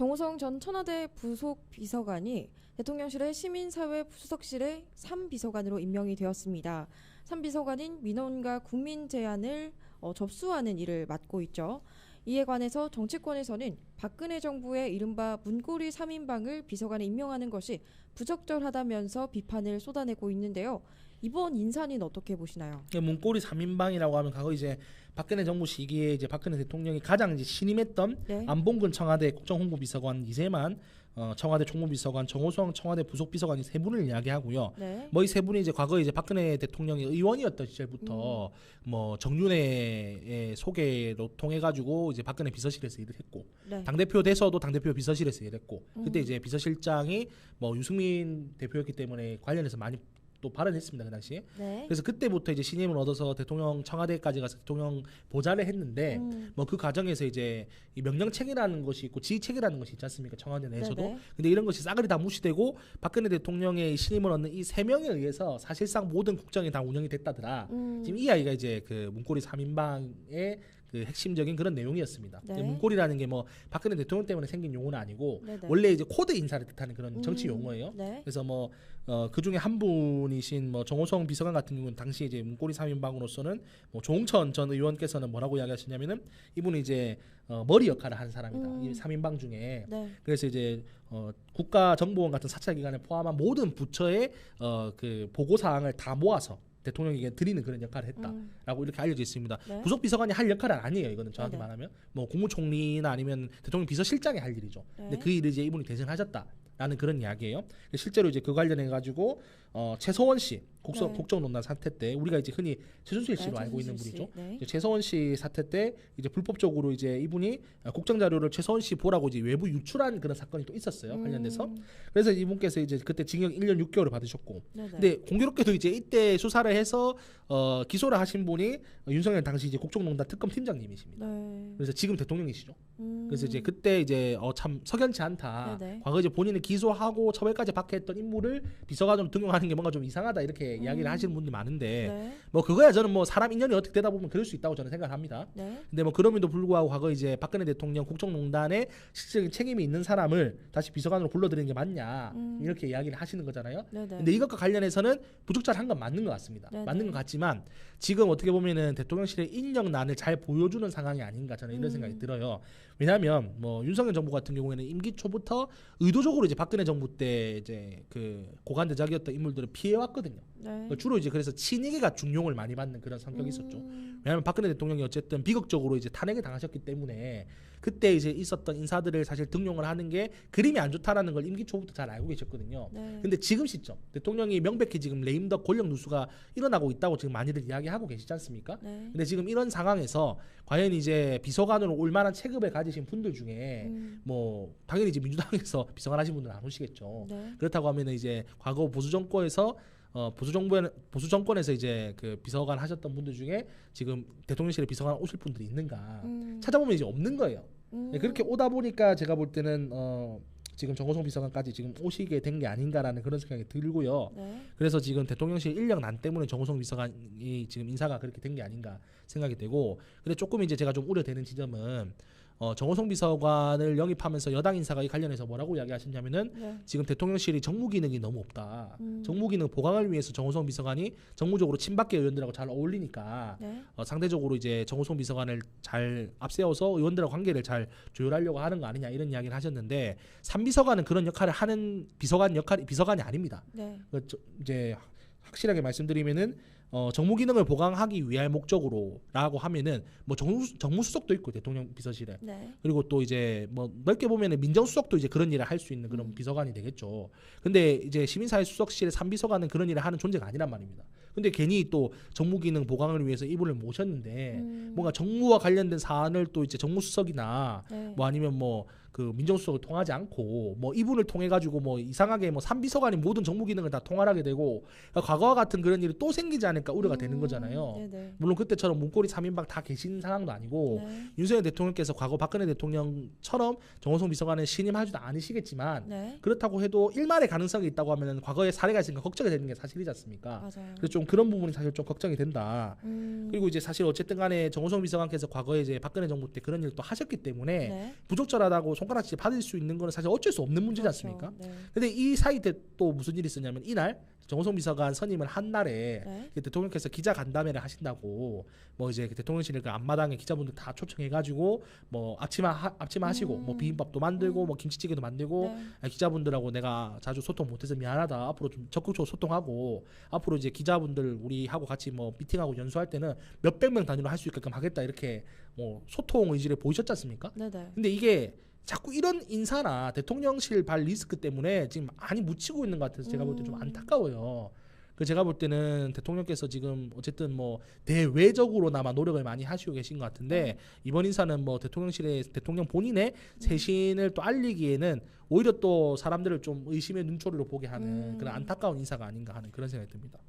정호성 전 청와대 부속 비서관이 대통령실의 시민사회 수석실의 3비서관으로 임명이 되었습니다. 3비서관인 민원과 국민 제안을 접수하는 일을 맡고 있죠. 이에 관해서 정치권에서는 박근혜 정부의 이른바 문고리 3인방을 비서관에 임명하는 것이 부적절하다면서 비판을 쏟아내고 있는데요. 이번 인사는 어떻게 보시나요? 문고리 3인방이라고 하면 과거 이제 박근혜 정부 시기에 이제 박근혜 대통령이 가장 이제 신임했던 네. 안봉근 청와대 국정홍보비서관 이세만 청와대 총무비서관, 정호성 청와대 부속비서관이 세 분을 이야기하고요. 네. 뭐 이 세 분이 이제 과거에 이제 박근혜 대통령이 의원이었던 시절부터 뭐 정윤회의 소개로 통해 가지고 이제 박근혜 비서실에서 일을 했고 네. 당 대표 돼서도 당 대표 비서실에서 일했고 그때 이제 비서실장이 뭐 유승민 대표였기 때문에 관련해서 많이 또 발언했습니다 그 당시에. 네. 그래서 그때부터 이제 신임을 얻어서 대통령 청와대까지 가서 대통령 보좌를 했는데 뭐 그 과정에서 이제 이 명령책이라는 것이 있고 지휘책이라는 것이 있지 않습니까 청와대 내에서도. 네네. 근데 이런 것이 싸그리 다 무시되고 박근혜 대통령의 신임을 얻는 이 세 명에 의해서 사실상 모든 국정이 다 운영이 됐다더라. 지금 이 아이가 이제 그 문고리 3인방의 그 핵심적인 그런 내용이었습니다. 네. 문고리라는 게 뭐 박근혜 대통령 때문에 생긴 용어는 아니고 네네. 원래 이제 코드 인사를 뜻하는 그런 정치 용어예요. 네. 그래서 뭐 그 중에 한 분이신 뭐 정호성 비서관 같은 경우는 당시 이제 문고리 3인방으로서는 뭐 조홍천 전 의원께서는 뭐라고 이야기하시냐면은 이분이 이제 머리 역할을 한 사람이다. 이 3인방 중에. 네. 그래서 이제 국가정보원 같은 사찰 기관을 포함한 모든 부처의 그 보고 사항을 다 모아서 대통령에게 드리는 그런 역할을 했다라고 이렇게 알려져 있습니다. 네. 부속 비서관이 할 역할은 아니에요. 이거는 정확히 네네. 말하면 뭐 국무총리나 아니면 대통령 비서실장이 할 일이죠. 네. 근데 그 일을 이제 이분이 대신하셨다라는 그런 이야기예요. 실제로 이제 그 관련해 가지고 최서원 씨 네. 국정농단 사태 때 우리가 이제 흔히 최순실 씨로 네, 알고 있는 최순실 분이죠. 씨. 네. 이제 최서원 씨 사태 때 이제 불법적으로 이제 이분이 국정 자료를 최서원 씨 보라고 이제 외부 유출한 그런 사건이 또 있었어요. 관련돼서. 그래서 이분께서 이제 그때 징역 1년 6개월을 받으셨고. 네네. 근데 공교롭게도 이제 이때 수사를 해서 기소를 하신 분이 윤석열 당시 이제 국정농단 특검 팀장님이십니다. 네. 그래서 지금 대통령이시죠. 그래서 이제 그때 이제 참 석연치 않다. 네네. 과거 이제 본인을 기소하고 처벌까지 받게 했던 인물을 비서관으로 등용하는 게 뭔가 좀 이상하다 이렇게 이야기를 하시는 분들이 많은데 네. 뭐 그거야 저는 뭐 사람 인연이 어떻게 되다 보면 그럴 수 있다고 저는 생각을 합니다. 네. 근데 뭐 그럼에도 불구하고 과거 이제 박근혜 대통령 국정농단에 실질적인 책임이 있는 사람을 다시 비서관으로 불러들이는 게 맞냐 이렇게 이야기를 하시는 거잖아요. 네네. 근데 이것과 관련해서는 부적절한 건 맞는 것 같습니다. 네네. 맞는 것 같지만 지금 어떻게 보면은 대통령실의 인력난을 잘 보여주는 상황이 아닌가 저는 이런 생각이 들어요. 왜냐하면 뭐 윤석열 정부 같은 경우에는 임기 초부터 의도적으로 이제 박근혜 정부 때 이제 그 고관대작이었던 인물들을 피해왔거든요. 네. 주로 이제 그래서 친이계가 중용을 많이 받는 그런 성격이 있었죠. 왜냐하면 박근혜 대통령이 어쨌든 비극적으로 이제 탄핵을 당하셨기 때문에 그때 이제 있었던 인사들을 사실 등용을 하는 게 그림이 안 좋다라는 걸 임기 초부터 잘 알고 계셨거든요. 네. 근데 지금 시점 대통령이 명백히 지금 레임덕 권력 누수가 일어나고 있다고 지금 많이들 이야기하고 계시지 않습니까? 네. 근데 지금 이런 상황에서 과연 이제 비서관으로 올 만한 체급을 가지신 분들 중에 뭐 당연히 이제 민주당에서 비서관 하신 분들은 안 오시겠죠. 네. 그렇다고 하면 이제 과거 보수 정권에서 보수 정권에서 이제 그 비서관 하셨던 분들 중에 지금 대통령실에 비서관 오실 분들이 있는가 찾아보면 이제 없는 거예요. 네, 그렇게 오다 보니까 제가 볼 때는 지금 정호성 비서관까지 지금 오시게 된 게 아닌가라는 그런 생각이 들고요. 네. 그래서 지금 대통령실 인력난 때문에 정호성 비서관이 지금 인사가 그렇게 된 게 아닌가 생각이 되고, 근데 조금 이제 제가 좀 우려되는 지점은 정호성 비서관을 영입하면서 여당 인사가 이 관련해서 뭐라고 이야기하셨냐면은 네. 지금 대통령실이 정무 기능이 너무 없다. 정무 기능 보강을 위해서 정호성 비서관이 정무적으로 친박계 의원들하고 잘 어울리니까 네. 상대적으로 이제 정호성 비서관을 잘 앞세워서 의원들과 관계를 잘 조율하려고 하는 거 아니냐 이런 이야기를 하셨는데, 3비서관은 그런 역할을 하는 비서관이 아닙니다. 네. 이제 확실하게 말씀드리면은 정무 기능을 보강하기 위할 목적으로라고 하면은 뭐 정무수석도 있고 대통령 비서실에, 네. 그리고 또 이제 뭐 넓게 보면은 민정수석도 이제 그런 일을 할 수 있는 그런 비서관이 되겠죠. 근데 이제 시민사회 수석실의 3비서관은 그런 일을 하는 존재가 아니란 말입니다. 근데 괜히 또 정무 기능 보강을 위해서 이분을 모셨는데 뭔가 정무와 관련된 사안을 또 이제 정무수석이나 네. 뭐 아니면 뭐 그 민정수석을 통하지 않고 뭐 이분을 통해 가지고 뭐 이상하게 뭐 3비서관이 모든 정무 기능을 다 통할하게 되고, 그러니까 과거와 같은 그런 일이 또 생기지 않을까 우려가 되는 거잖아요. 네네. 물론 그때처럼 문고리 3인방 다 계신 상황도 아니고 네. 윤석열 대통령께서 과거 박근혜 대통령처럼 정호성 비서관을 신임하지도 않으시겠지만 네. 그렇다고 해도 일말의 가능성이 있다고 하면 과거에 사례가 있으니까 걱정이 되는 게 사실이지 않습니까? 맞아요. 그래서 좀 그런 부분이 사실 좀 걱정이 된다. 그리고 이제 사실 어쨌든 간에 정호성 비서관께서 과거에 이제 박근혜 정부 때 그런 일을 또 하셨기 때문에 네. 부적절하다고 손가락질 받을 수 있는 거는 사실 어쩔 수 없는 문제지 그렇죠. 않습니까? 네. 근데 이 사이 때 또 무슨 일이 있었냐면 이날 정호성 비서관 선임을 한 날에 네. 대통령께서 기자 간담회를 하신다고 뭐 이제 대통령실 그 앞마당에 기자분들 다 초청해가지고 뭐 앞치마 하시고 뭐 비빔밥도 만들고 뭐 김치찌개도 만들고 네. 기자분들하고 내가 자주 소통 못해서 미안하다. 앞으로 좀 적극적으로 소통하고 앞으로 이제 기자분들 우리하고 같이 뭐 미팅하고 연수할 때는 몇백 명 단위로 할 수 있게끔 하겠다 이렇게 뭐 소통 의지를 보이셨지 않습니까? 네네. 근데 이게 자꾸 이런 인사나 대통령실 발 리스크 때문에 지금 많이 묻히고 있는 것 같아서 제가 볼 때 좀 안타까워요. 그 제가 볼 때는 대통령께서 지금 어쨌든 뭐 대외적으로나마 노력을 많이 하시고 계신 것 같은데 이번 인사는 뭐 대통령실의 대통령 본인의 쇄신을 또 알리기에는 오히려 또 사람들을 좀 의심의 눈초리로 보게 하는 그런 안타까운 인사가 아닌가 하는 그런 생각이 듭니다.